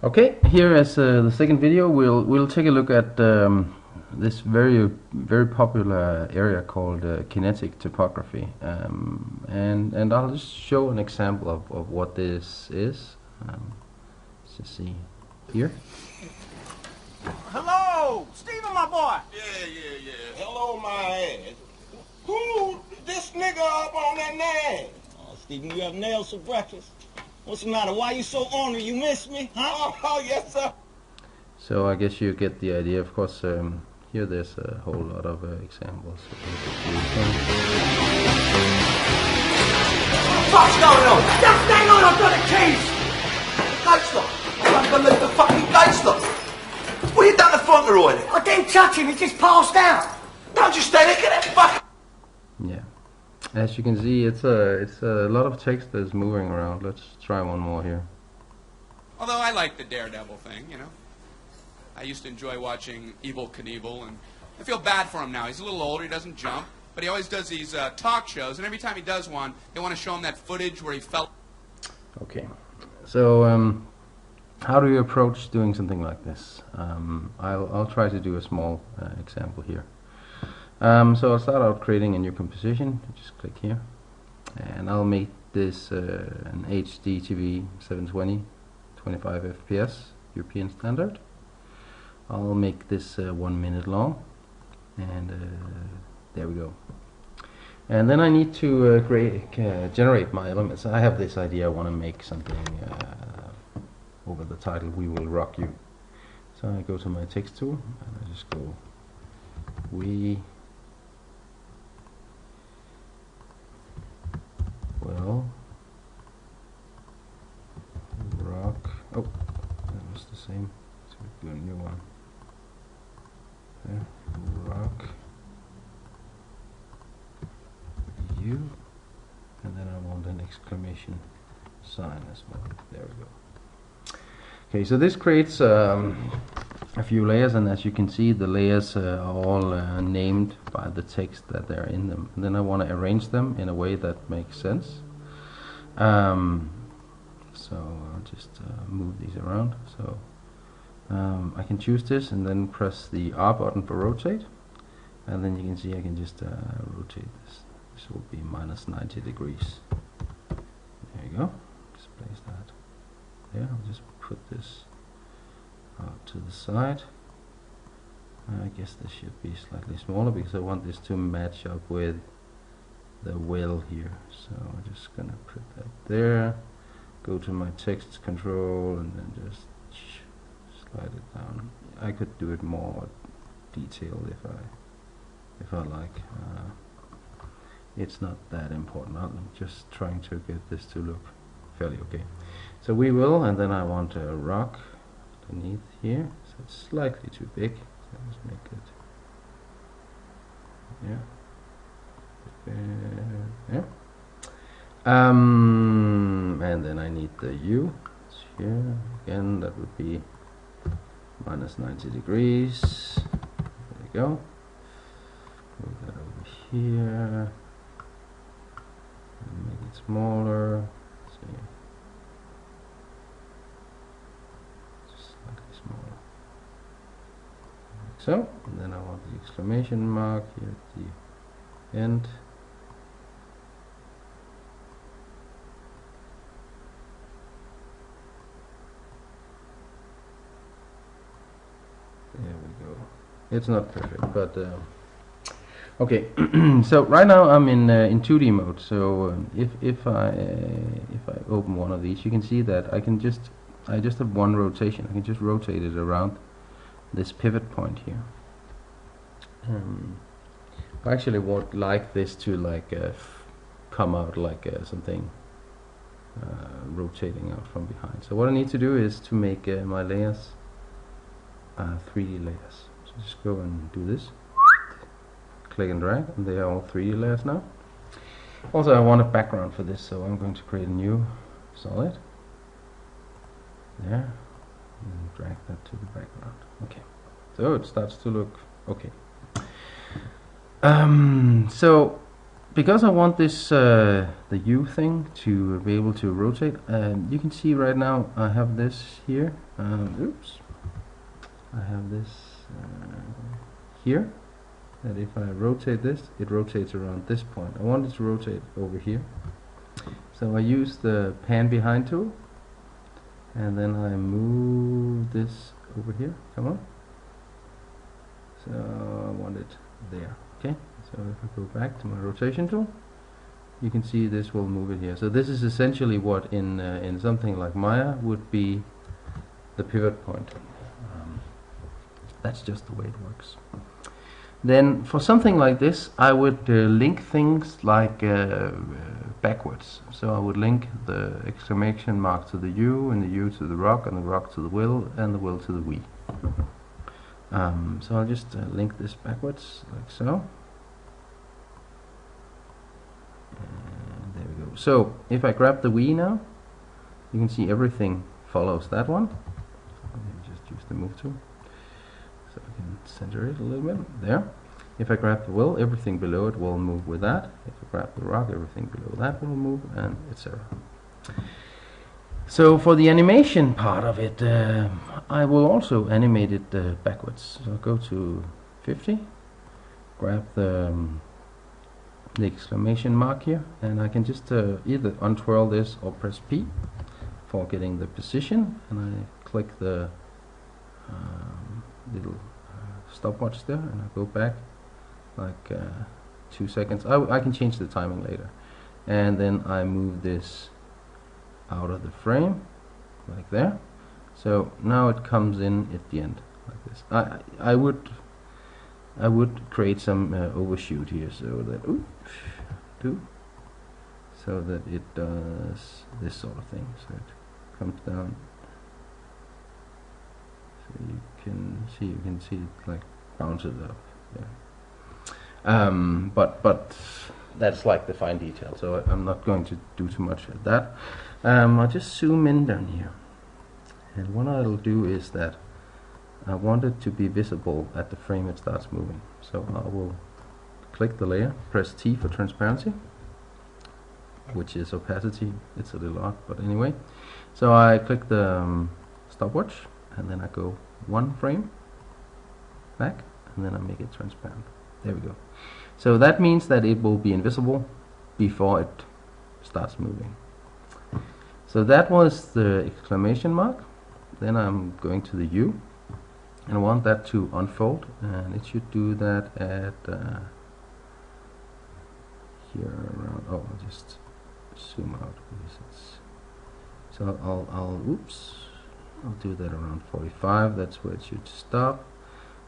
Okay, here as the second video, we'll take a look at this very popular area called kinetic typography, and I'll just show an example of what this is. Let's just see here. Hello, Steven, my boy. Yeah. Hello, my ass. Who this nigga up on that name? Oh, Steven, you have nails for breakfast. What's the matter? Why you so ornery? You miss me, huh? Oh, yes, sir. So I guess you get the idea. Of course, here there's a whole lot of examples. What's going on? Just hang on, I've got a case. The gate's locked. I can't believe the fucking gate's locked. What you done the front already? I didn't touch him. He just passed out. Don't you stay there, get that fuck. Yeah, as you can see, it's a lot of text that's moving around. Let's try one more here. Although I like the Daredevil thing, you know. I used to enjoy watching Evel Knievel, and I feel bad for him now. He's a little older, he doesn't jump, but he always does these talk shows, and every time he does one, they want to show him that footage where he felt... Okay, so how do you approach doing something like this? I'll try to do a small example here. So I'll start out creating a new composition. Just click here, and I'll make this an HD TV 720, 25 FPS, European standard. I'll make this 1 minute long, and there we go. And then I need to generate my elements. I have this idea. I want to make something over the title, "We Will Rock You." So I go to my text tool, and I just go, "We will rock." Oh, that was the same. So we do a new one. Okay. Rock you, and then I want an exclamation sign as well. There we go. Okay, so this creates a few layers, and as you can see, the layers are all named by the text that they're in them. And then I want to arrange them in a way that makes sense. So I'll just move these around. So I can choose this and then press the R button for rotate, and then you can see I can just rotate this. This will be minus 90 degrees. There you go. Just place that there. I'll just put this out to the side. I guess this should be slightly smaller because I want this to match up with the will here. So I'm just gonna put that there. Go to my text control and then just slide it down. I could do it more detailed if I like. It's not that important. I'm just trying to get this to look fairly okay. So we will, and then I want a rock underneath here. So it's slightly too big. So let's make it, yeah. And then I need the U. It's here again. That would be minus 90 degrees. There we go. Move that over here. And make it smaller. Let's see. Just slightly smaller. Like so. And then I want the exclamation mark here at the end. There we go. It's not perfect, but okay. So right now I'm in 2D mode. So if I open one of these, you can see that I just have one rotation. I can just rotate it around this pivot point here. I actually would like this to come out like something rotating out from behind. So what I need to do is to make my layers 3D layers. So just go and do this. Click and drag, and they are all 3D layers now. Also, I want a background for this, so I'm going to create a new solid. There. And drag that to the background. Okay. So it starts to look okay. So because I want this the U thing to be able to rotate, you can see right now I have this here. Oops, I have this here. That if I rotate this, it rotates around this point. I want it to rotate over here. So I use the pan behind tool, and then I move this over here. Come on. So I want it there. Okay. So if I go back to my rotation tool, you can see this will move it here. So this is essentially what in something like Maya would be the pivot point. That's just the way it works. Then for something like this, I would link things like backwards. So I would link the exclamation mark to the U, and the U to the rock, and the rock to the will, and the will to the we. So I'll just link this backwards, like so. And there we go. So if I grab the we now, you can see everything follows that one. Let me just use the move tool. So I can center it a little bit there. If I grab the will, everything below it will move with that. If I grab the rock, everything below that will move, and etc. So for the animation part of it, I will also animate it backwards. So I'll go to 50, grab the exclamation mark here, and I can just either untwirl this or press P for getting the position, and I click the little stopwatch there, and I go back like 2 seconds. I can change the timing later, and then I move this out of the frame like there. So now it comes in at the end like this. I would create some overshoot here, so that so that it does this sort of thing. So it comes down. So you can see it like bounces up there. But that's like the fine detail, so I'm not going to do too much of that. I'll just zoom in down here, and what I'll do is that I want it to be visible at the frame it starts moving. So I will click the layer, press T for transparency, which is opacity. It's a little odd, but anyway. So I click the stopwatch, and then I go 1 frame back, and then I make it transparent. There we go. So that means that it will be invisible before it starts moving. So that was the exclamation mark. Then I'm going to the U, and I want that to unfold, and it should do that at here around. Oh, I'll just zoom out because it's. So I'll do that around 45. That's where it should stop.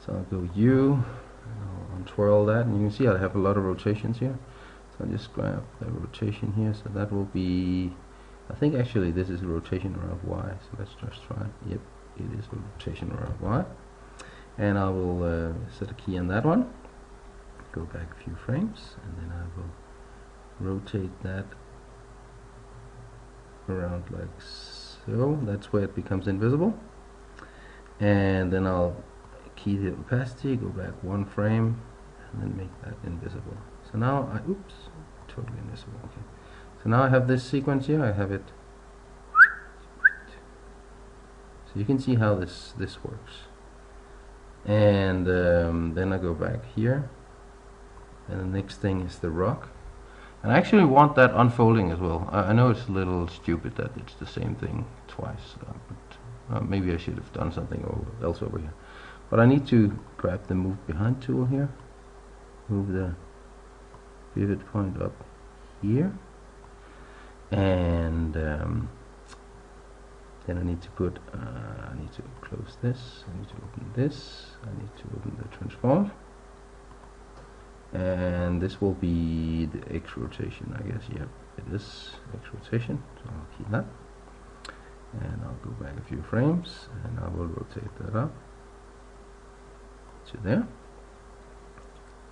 So I'll go U, and I'll untwirl that, and you can see I have a lot of rotations here. So I'll just grab the rotation here. So that will be, I think actually this is a rotation around Y. So let's just try. Yep, it is a rotation around Y. And I will set a key on that one. Go back a few frames, and then I will rotate that around like so. That's where it becomes invisible. And then I'll key the opacity, go back 1 frame, and then make that invisible. So now totally invisible. Okay. So now I have this sequence here. I have it. So you can see how this works. And then I go back here, and the next thing is the rock. And I actually want that unfolding as well. I know it's a little stupid that it's the same thing twice, but maybe I should have done something else over here. But I need to grab the move behind tool here, move the pivot point up here, and then I need to put, I need to close this, I need to open this, I need to open the transform, and this will be the X rotation, I guess. Yep, it is X rotation, so I'll keep that, and I'll go back a few frames, and I will rotate that up to there,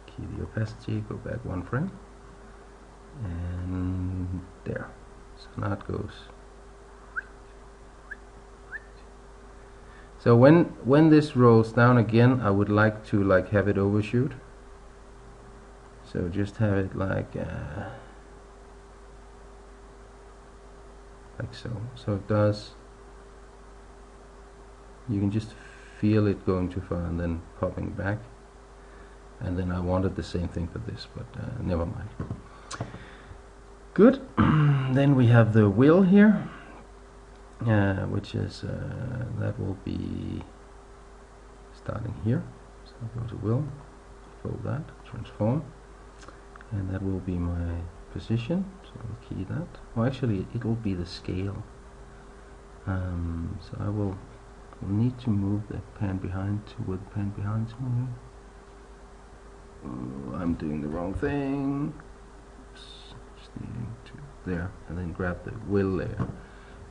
key the opacity, go back 1 frame, and there. So now it goes. So when this rolls down again, I would like to have it overshoot. So just have it like so. So it does. You can just feel it going too far and then popping back. And then I wanted the same thing for this, but never mind. Good. Then we have the will here, which is that will be starting here. So go to will, fold that, transform, and that will be my position. So I'll key that. Well, actually, it will be the scale. So I will need to move the pan behind to where the pan behind's moving. I'm doing the wrong thing. Oops. Just needing to there, and then grab the will layer,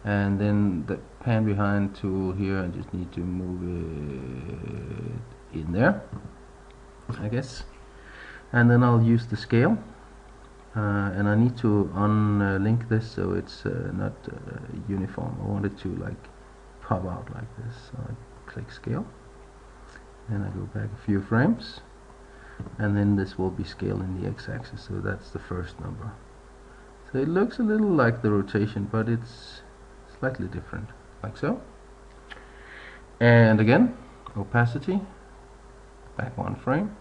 and then the pan behind tool here. I just need to move it in there, I guess, and then I'll use the scale, and I need to unlink this so it's not uniform. I want it to like pop out like this. So I click scale, and I go back a few frames. And then this will be scaled in the x-axis, so that's the first number. So it looks a little like the rotation, but it's slightly different, like so. And again, opacity, back one frame,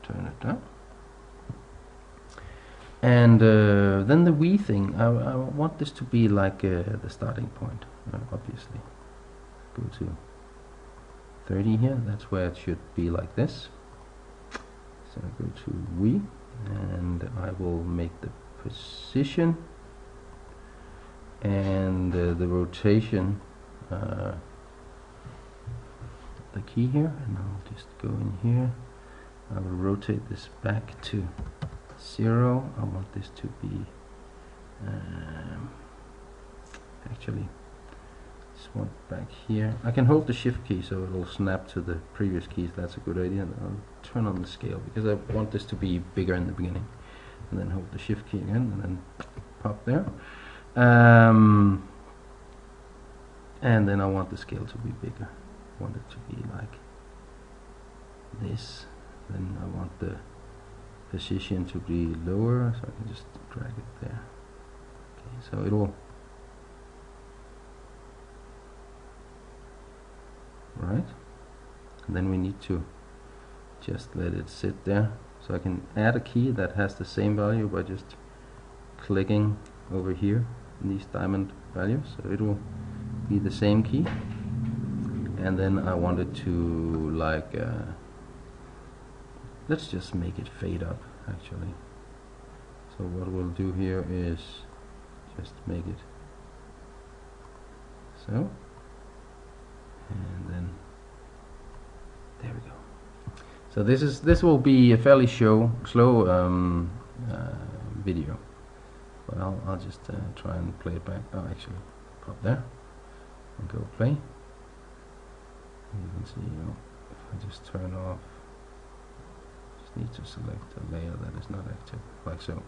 turn it down. And then the V thing, I want this to be like the starting point, obviously. Go to 30 here, that's where it should be like this. So I go to V, and I will make the position and the rotation the key here, and I'll just go in here. I will rotate this back to 0. I want this to be actually this one back here. I can hold the shift key so it will snap to the previous keys. That's a good idea. And I'll turn on the scale because I want this to be bigger in the beginning, and then hold the shift key again and then pop there, and then I want the scale to be bigger. I want it to be like this. Then I want the position to be lower, so I can just drag it there. Okay, so it will right, and then we need to just let it sit there. So I can add a key that has the same value by just clicking over here in these diamond values, so it will be the same key. And then I want it to like let's just make it fade up actually. So what we'll do here is just make it so, and then there we go. So this will be a fairly slow video, but I'll just try and play it back. Oh, actually, pop there and go play. You can see, if I just turn off, just need to select a layer that is not active, like so.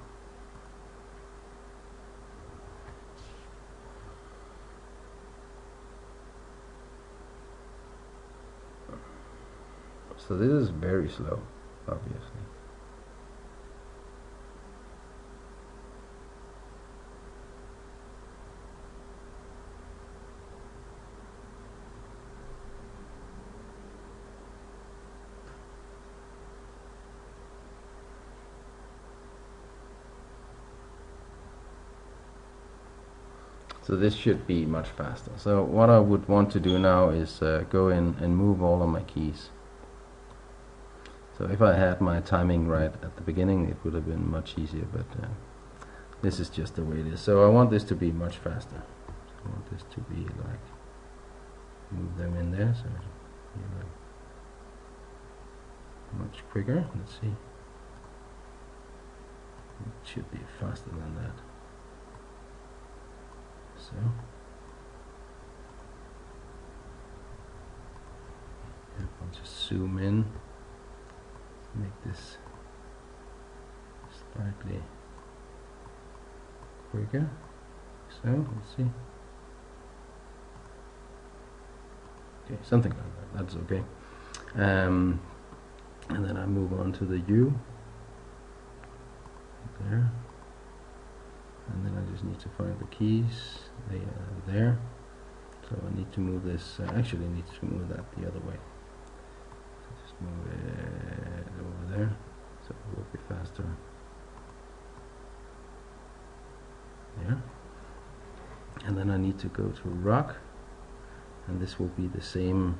So this is very slow, obviously. So this should be much faster. So what I would want to do now is go in and move all of my keys. So if I had my timing right at the beginning, it would have been much easier, but this is just the way it is. So I want this to be much faster. So I want this to be like, move them in there, so it'll be like much quicker. Let's see. It should be faster than that. So I'll just zoom in, make this slightly quicker. So let's see. Okay, something like that. That's okay. And then I move on to the U. there, and then I just need to find the keys. They are there, so I need to move this. Actually, I need to move that the other way. So just move it over there, so it will be faster. Yeah, and then I need to go to rock, and this will be the same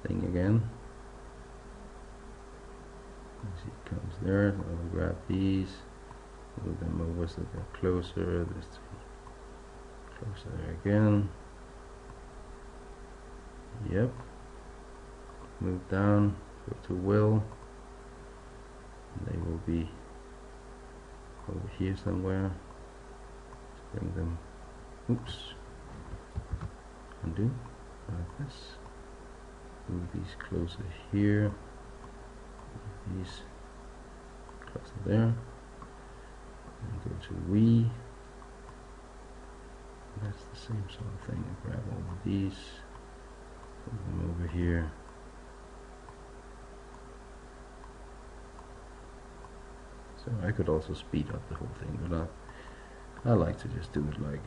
thing again. As it comes there, so I'll grab these, move them over so they're closer. This closer there again. Yep. Move down, go to will. And they will be over here somewhere. Let's bring them. Oops. Undo. Like this. Move these closer here. These closer there. And go to we. That's the same sort of thing. Grab all of these, put them over here. So I could also speed up the whole thing, but I like to just do it like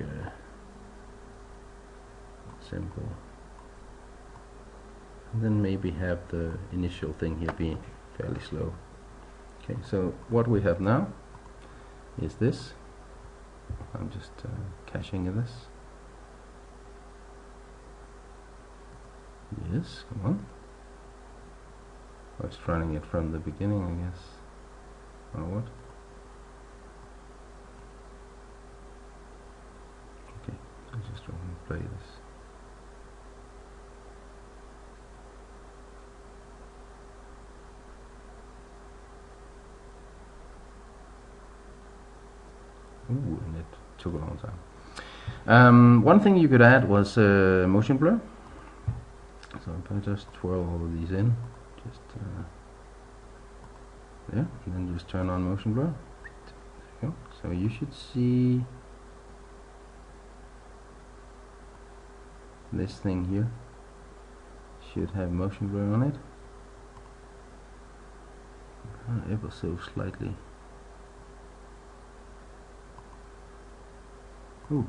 simple. And then maybe have the initial thing here be fairly slow. Okay, so what we have now is this. I'm just caching this. Yes, come on. I was running it from the beginning, I guess. Or what? Okay, so just trying to play this. Ooh, and it took a long time. One thing you could add was motion blur. So if I just twirl all of these in, just there, and then just turn on motion blur. There you go. So you should see this thing here. Should have motion blur on it. Ever so slightly. Ooh.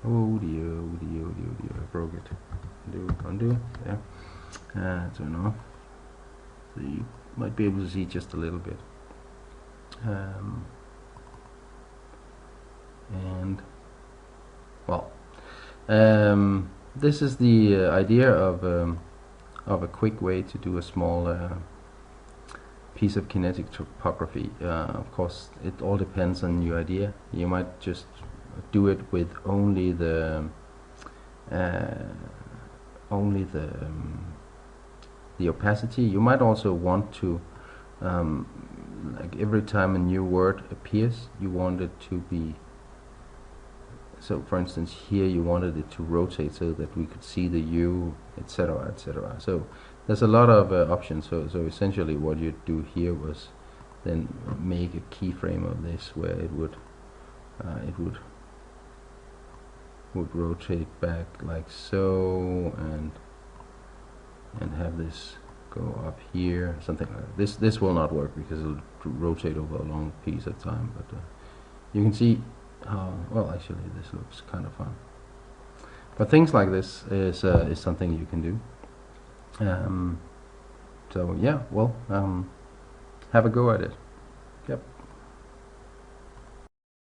Oh dear, oh dear, oh dear, oh dear, I broke it. Undo, there. Turn off. So you might be able to see just a little bit. And, well, this is the idea of a quick way to do a small piece of kinetic typography. Of course, it all depends on your idea. You might just do it with only the opacity. You might also want to like every time a new word appears, you want it to be, so for instance here you wanted it to rotate so that we could see the U, etc., etc. So there's a lot of options. So essentially what you'd do here was then make a keyframe of this where it would rotate back like so, and have this go up here, something like that. This will not work because it'll rotate over a long piece of time, but you can see how, well, actually this looks kind of fun. But things like this is something you can do. So yeah, well, have a go at it.